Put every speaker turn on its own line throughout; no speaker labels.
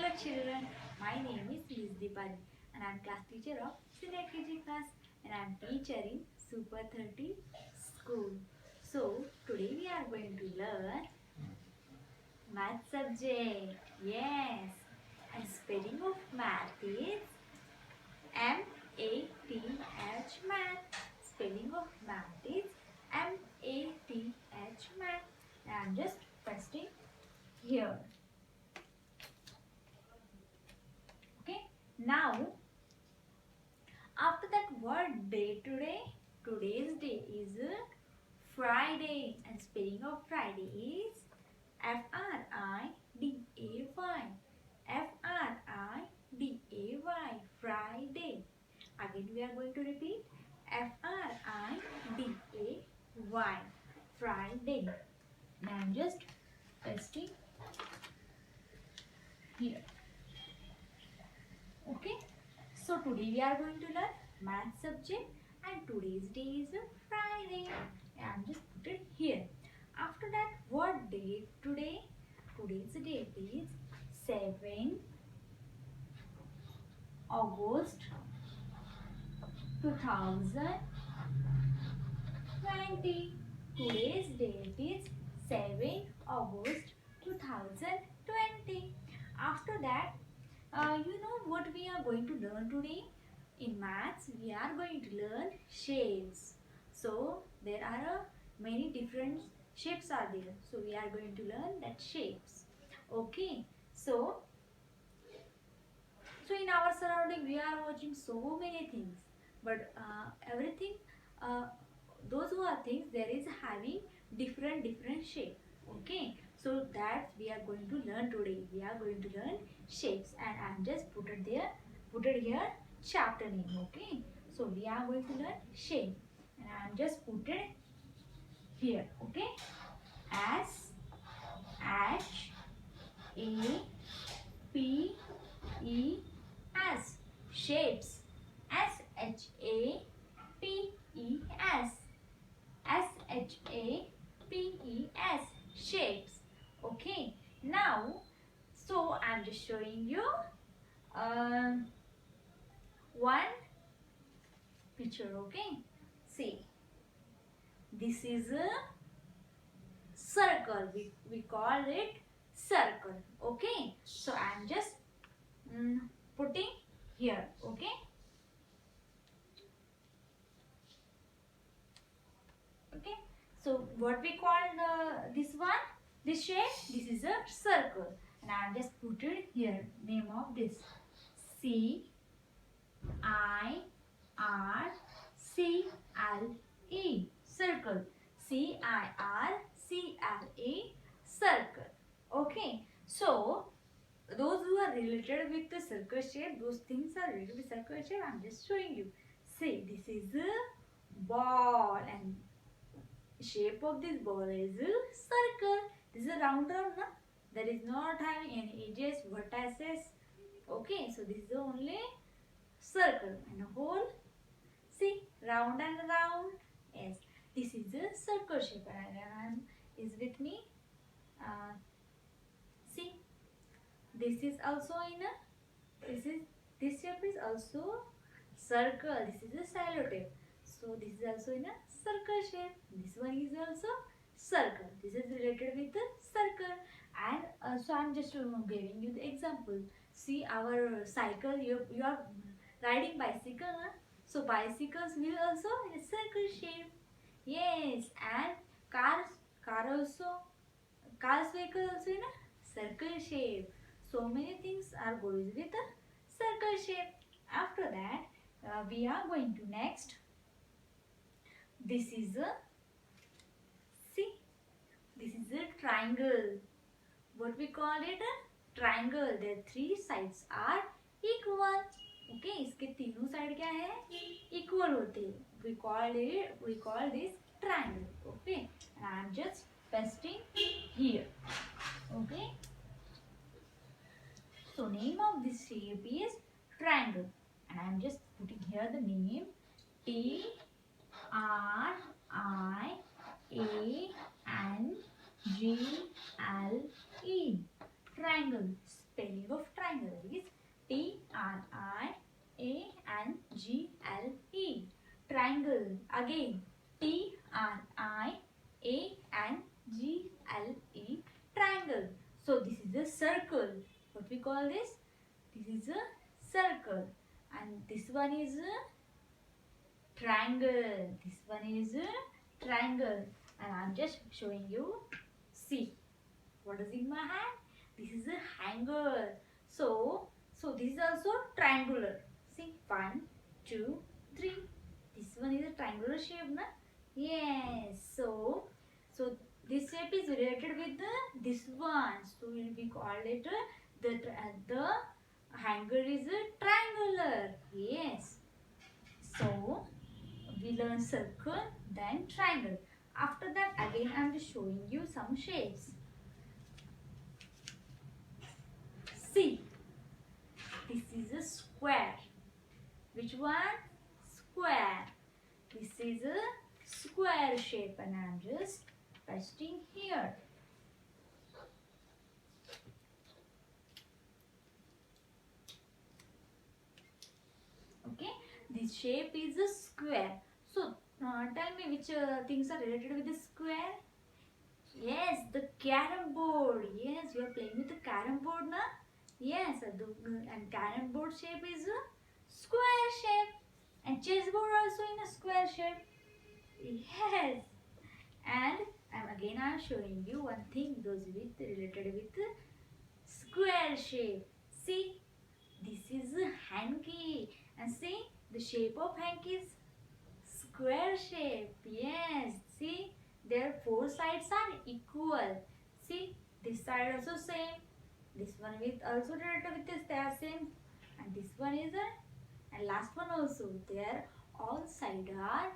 Hello children, my name is Miss Deepali and I am class teacher of Senior KG class and I am teacher in Super 30 school. So today we are going to learn math subject. Yes, and spelling of math is M-A-T-H math. Spelling of math is M-A-T-H math. And I am just pasting here. Okay, now after that, what day today? Today's day is Friday and spelling of Friday is F-R-I-D-A-Y. F-R-I-D-A-Y. Friday. Again we are going to repeat F-R-I-D-A-Y. Friday. Now I am just pasting here. Okay. So today we are going to learn math subject and today's day is Friday. I'm just put it here. After that, what date today? Today's date is 7 August 2020. Today's date is 7 August 2020. After that, you know what we are going to learn today? In maths, we are going to learn shapes. So, there are many different shapes are there. So, we are going to learn that shapes. Okay. So in our surrounding, we are watching so many things. But everything, uh, those who are things, there is having different shape. Okay. So, that we are going to learn today. We are going to learn shapes and I am just put it here chapter name. Okay, so we are going to learn shape and I am just put it here. Okay, S H A P E S, shapes. S H A P E S, S H A P E S, shapes. Okay, now so I am just showing you one picture. Okay, see, this is a circle. We call it circle. Okay, so I am just putting here. Okay, okay, so what we call this one, this shape, this is a circle and I am just put it here, name of this C I R C L E, circle. C I R C L E, circle. Okay, so those who are related with the circle shape, those things are related with circle shape. I'm just showing you. See, this is a ball and shape of this ball is a circle. This is a round, no? That is not having any edges, vertices. Okay, so this is only circle and a hole. See, round and round. Yes, this is a circle shape and is with me. See, this is also in a, this shape is also circle. This is a sellotape. So this is also in a circle shape. This one is also circle. This is related with the circle. And so I'm just giving you the example. See, our cycle, you are riding bicycle. Huh? So bicycles will also in a circle shape. Yes, and car also, cars vehicle also in a circle shape. So many things are goes with a circle shape. After that, we are going to next. This is a, see, this is a triangle. What we call it a triangle. Their three sides are equal. Okay, इसके तीनों side क्या है? Equal होते हैं. We call this triangle. Okay, and I am just pasting here. Okay. So name of this shape is triangle and I am just putting here the name T R I A N G L E, triangle. Spelling of triangle. triangle. That is Triangle. Triangle. Again, Triangle. Triangle. So this is a circle. What we call this? This is a circle. And this one is a triangle. This one is a triangle. And I'm just showing you. See. What is in my hand? This is a hanger. So this is also triangular. See, 1, 2, 3. This one is a triangular shape, na? Yes. So this shape is related with this one. So we call it the hanger is a triangular. Yes. So we learn circle, then triangle. After that, again I am just showing you some shapes. See, this is a square. Which one? Square. This is a square shape and I am just pasting here. Okay, this shape is a square. So, tell me which things are related with the square? Yes, the carom board. Yes, you are playing with the carom board, na? Yes, and carom board shape is a square shape. And chessboard also in a square shape. Yes. And I'm showing you one thing, those related with square shape. See, this is a hanky. And see, the shape of hanky is square shape. Yes, see, their 4 sides are equal. See, this side also same. This one with also related with this, they are same. And this one is a, and last one also. Their all sides are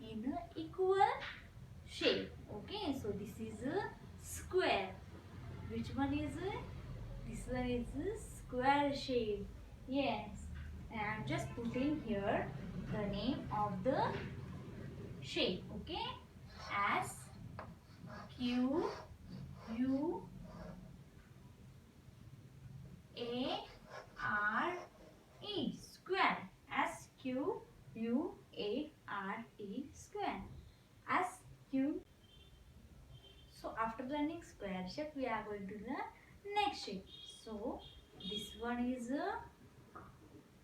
in a equal shape. Okay, so this is a square. Which one is a? This one is a square shape. Yes, and I'm just putting here the name of the shape. Okay, S Q U A R E, square. S Q U A R E, square. S Q. So after learning square shape, we are going to learn next shape. So this one is a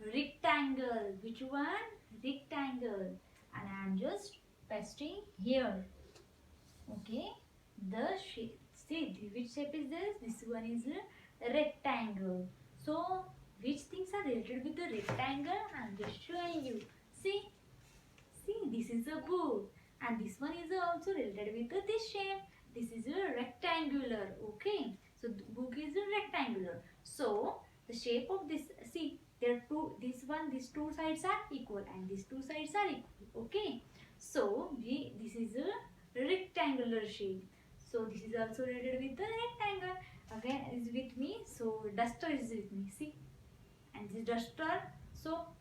rectangle. Which one? Rectangle. And I am just pasting here. Okay, the shape. See, which shape is this? This one is a rectangle. So which things are related with the rectangle? I am just showing you. See, this is a book, and this one is also related with this shape. This is a rectangular. Okay, so the book is a rectangular. So the shape of this, see, there are two. These two sides are equal, and these two sides are equal. Okay, so this is a rectangular shape. So this is also related with the rectangle. Again, is with me. So duster is with me. See, and this duster. So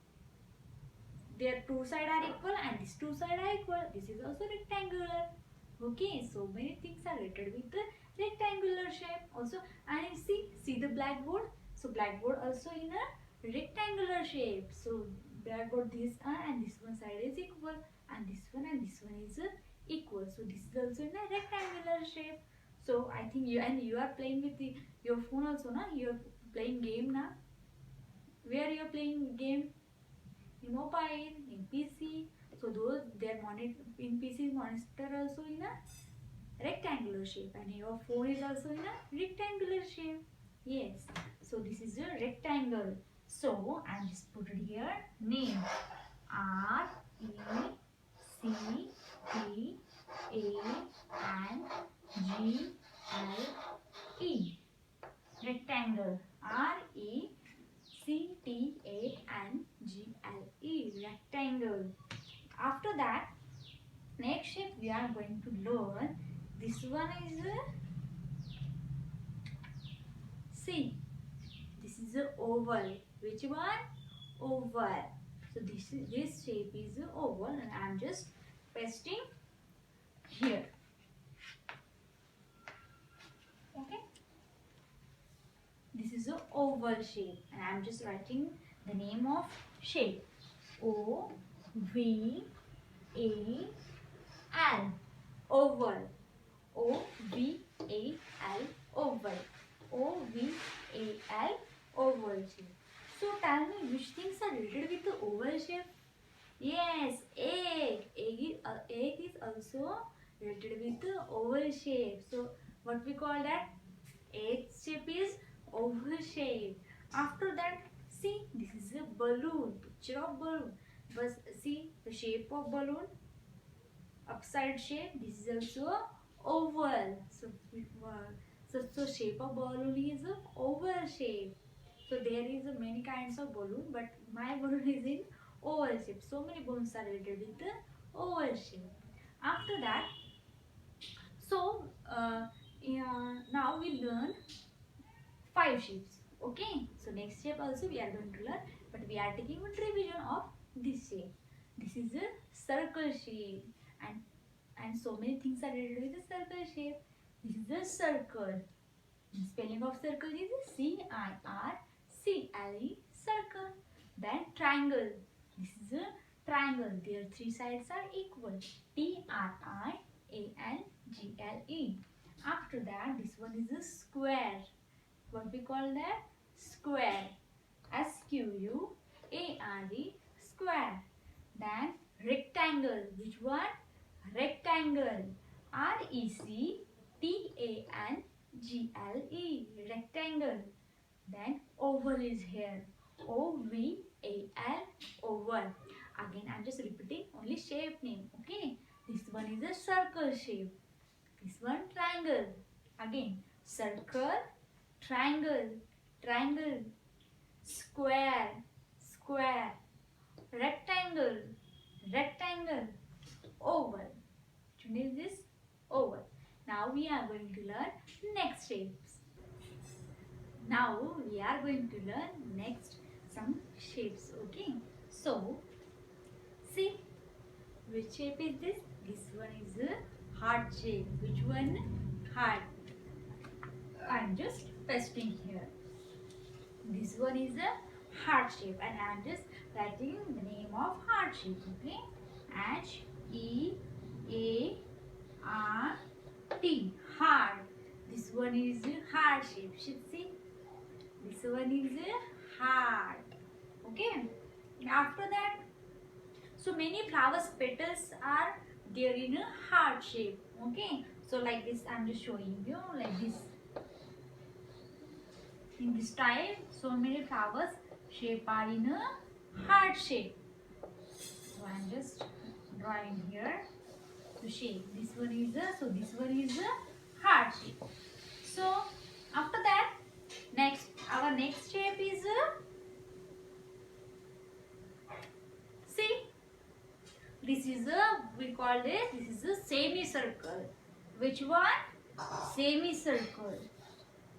their two sides are equal and these two sides are equal. This is also rectangular. Okay, so many things are related with the rectangular shape also. And see the blackboard. So blackboard also in a rectangular shape. So blackboard this and this one side is equal, and this one is equal. So this is also in a rectangular shape. So I think you are playing with your phone also, na? You are playing game, na? Where you are playing game? In mobile, in PC. So those their monitor in PC monitor also in a rectangular shape, and your phone is also in a rectangular shape. Yes. So this is a rectangle. So I just put it here. Name R E C T A N G L E. Rectangle. RECTANGLE, rectangle. After that, next shape we are going to learn. This one is this is a oval. Which one? Oval. So this shape is a oval, and I am just pasting here. Okay. This is a oval shape, and I'm just writing the name of shape. O V A L, oval. O V A L, oval. O V A L, oval shape. So tell me, which things are related with the oval shape? Yes, egg. Egg is also related with the oval shape. So what we call that? Egg shape is oval shape. After that, see, this is a balloon. Picture of balloon. But see the shape of balloon, upside shape. This is also oval. So shape of balloon is a oval shape. So there is a many kinds of balloon, but my balloon is in oval shape. So many balloons are related with the oval shape. After that, so yeah, now we learn 5 shapes. Okay, so next shape also we are going to learn, but we are taking one revision of this shape. This is a circle shape, and so many things are related with the circle shape. This is a circle. The spelling of circle is CIRCLE, circle. Then triangle. This is a triangle. Their 3 sides are equal. TRIANGLE. After that, this one is a square. What we call that? Square. SQUARE, square. Then rectangle. Which one? Rectangle. RECTANGLE, rectangle. Then oval is here. OVAL, oval. Again, I'm just repeating only shape name. Okay. This one is a circle shape. This one triangle. Again, circle, triangle, triangle, square, square, rectangle, rectangle, oval. Which one is this? Oval. Now we are going to learn next shapes. Now we are going to learn next some shapes. Okay. So see, which shape is this? This one is a heart shape. Which one? Heart. I'm just pasting here. This one is a heart shape, and I'm just writing the name of heart shape. Okay. HEART. Heart. This one is a heart shape. Should see. This one is a heart. Okay. After that, so many flowers petals are there in a heart shape. Okay. So like this, I'm just showing you like this. In this type, so many flowers shape are in a heart shape. So I'm just drawing here to shape. This one is a, so this one is a heart shape. So after that, next our next shape is a, see, this is a, we call it, this is a semicircle. Which one? Semicircle.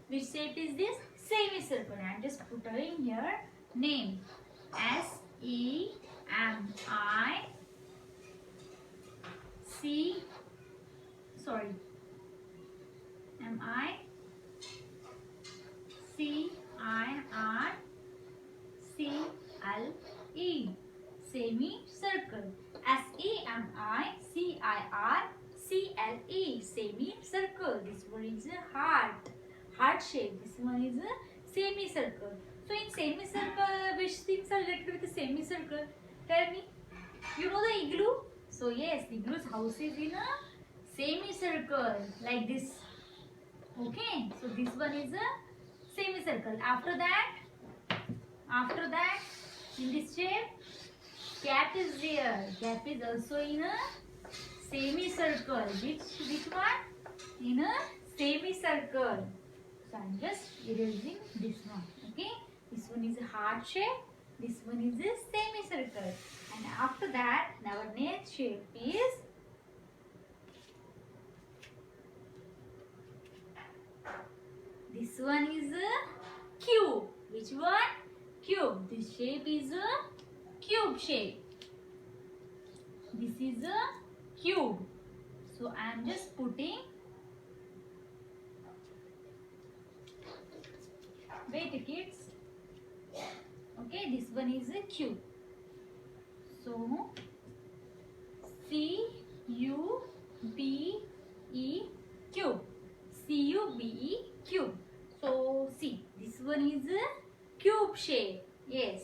Which shape is this? Semicircle. I'm just putting here name. SEMICIRCLE. Semicircle. SEMICIRCLE. Semicircle. This one is a heart. Heart shape. This one is a semicircle. So in semicircle, which things are related with the semicircle? Tell me. You know the igloo? So yes, igloo's house is in a semicircle like this. Okay. So this one is a semicircle. After that, in this shape, cap is there. Cap is also in a semicircle. Which one? In a semicircle. So I'm just erasing this one. Okay. This one is a heart shape. This one is a semicircle. And after that, our next shape is this one is a cube. Which one? Cube. This shape is a cube shape. This is a cube. So I am just putting, wait a this one is a cube. So C-U-B-E cube. C-U-B-E cube. So see, this one is a cube shape. Yes.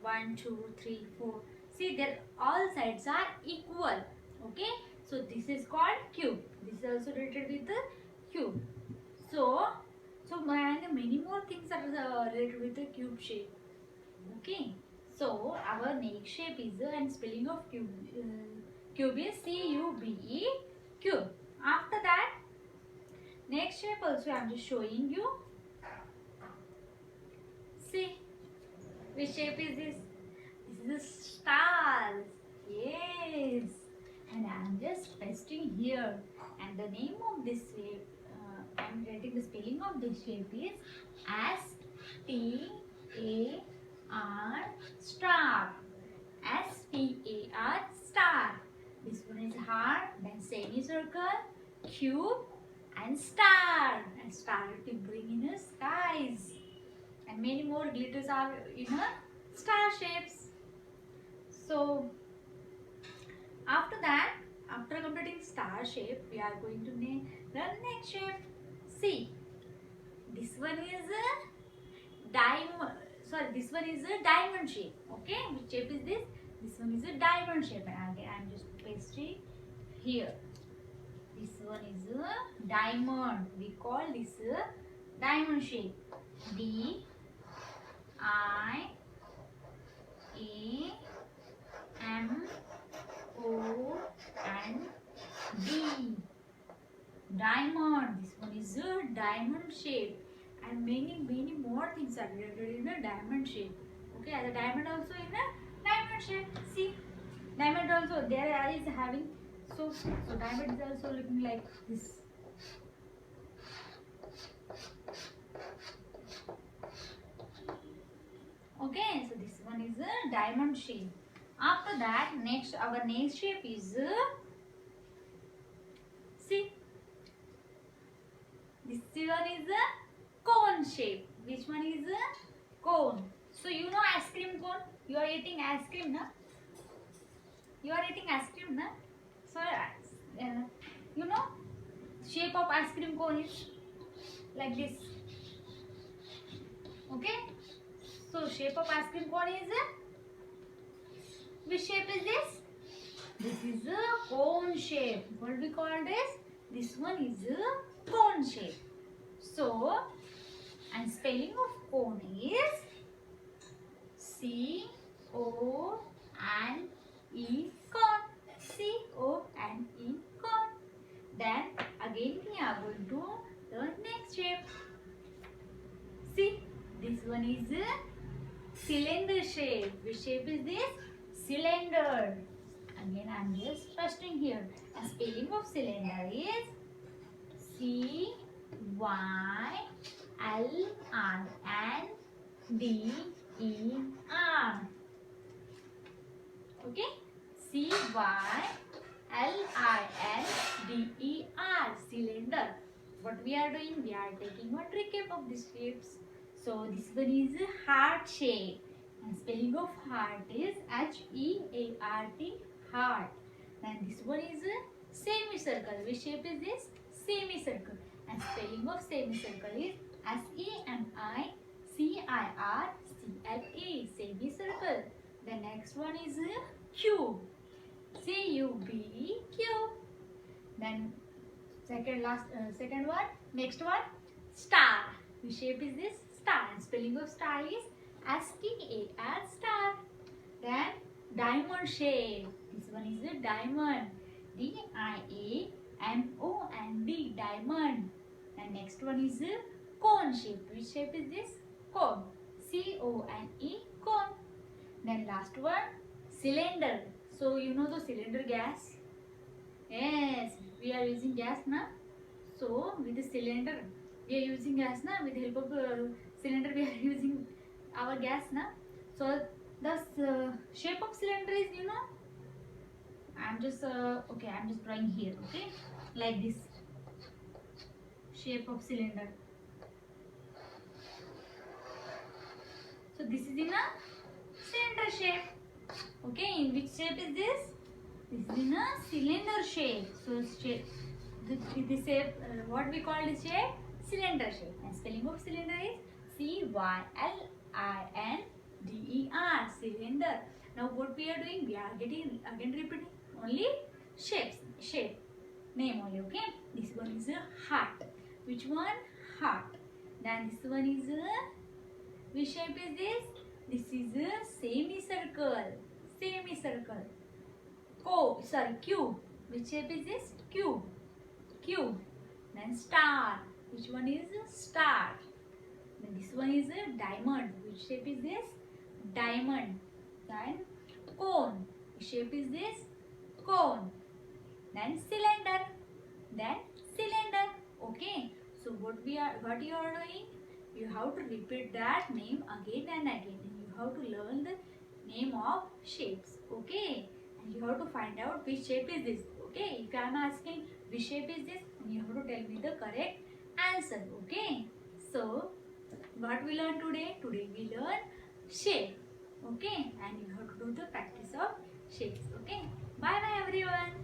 1, 2, 3, 4. See, their all sides are equal. Okay. So this is called cube. This is also related with the cube. So many more things are related with the cube shape. Okay. So our next shape is and spelling of cube. Cube is C-U-B-E cube. After that, next shape also I am just showing you. See, which shape is this? This is stars. Yes. And I am just pasting here. And the name of this shape, I am writing the spelling of this shape is S-T-A-R star. S-T-A-R star. This one is heart, then semicircle, cube, and star. And star to bring in the skies. And many more glitters are in a star shapes. So after that, after completing star shape, we are going to name the next shape. See, this one is a diamond. Sorry, this one is a diamond shape. Okay, which shape is this? This one is a diamond shape. And again, I am just pasting here. This one is a diamond. We call this a diamond shape. D-I-A-M-O-N-D. Diamond. This one is a diamond shape. And many more things are related in a diamond shape. Okay, the diamond also in a diamond shape. See, diamond also there is having so diamond is also looking like this. Okay, so this one is a diamond shape. After that, our next shape is see, this one is a cone shape. Which one is a cone? So you know ice cream cone. You are eating ice cream, na? You are eating ice cream, na? So you know shape of ice cream cone is like this. Okay. So shape of ice cream cone is which shape is this? This is a cone shape. What we call this? This one is a cone shape. So, and spelling of cone is C-O-N-E cone. C-O-N-E cone. Then again we are going to the next shape. See, this one is a cylinder shape. Which shape is this? Cylinder. Again I am just pasting here. And spelling of cylinder is C-Y-L-I-N-D-E-R. Okay? C-Y-L-I-N-D-E-R. Cylinder. What we are doing? We are taking one recap of these shapes. So this one is a heart shape. And spelling of heart is H-E-A-R-T, heart. Then this one is a semicircle. Which shape is this? Semicircle. And spelling of semicircle is S-E-M-I-C-I-R-C-L-E, semicircle. The next one is a cube. C-U-B-E, cube. Then second one, next one, star. Which shape is this? Star. And spelling of star is S-T-A-R, star. Then diamond shape. This one is a diamond. D-I-A-M-O-N-D, diamond. And next one is a cone shape. Which shape is this? Cone. C-O-N-E, cone. Then last one, cylinder. So you know the cylinder gas? Yes, we are using gas now. So with the cylinder, we are using gas now. With the help of cylinder, we are using our gas now. So the shape of cylinder is, you know, I'm just okay, I'm just drawing here. Okay, like this shape of cylinder. So this is in a cylinder shape. Okay, in which shape is this? This is in a cylinder shape. So shape, this shape, what we call this shape? Cylinder shape. And spelling of cylinder is cylinder. Cylinder. Now what we are doing? We are getting again repeating only shapes. Shape. Name only. Okay. This one is a heart. Which one? Heart. Then this one is a. Which shape is this? This is a semicircle. Semicircle. Cube. Which shape is this? Cube. Cube. Then star. Which one is a star? Then this one is a diamond. Which shape is this? Diamond. Then cone. Which shape is this? Cone. Then cylinder. Then cylinder. Okay. So what you are doing? You have to repeat that name again and again. And you have to learn the name of shapes. Okay. And you have to find out which shape is this. Okay. If I am asking which shape is this, you have to tell me the correct answer. Okay. So what we learn today? Today we learn shape. Okay. And you have to do the practice of shapes. Okay. Bye bye everyone.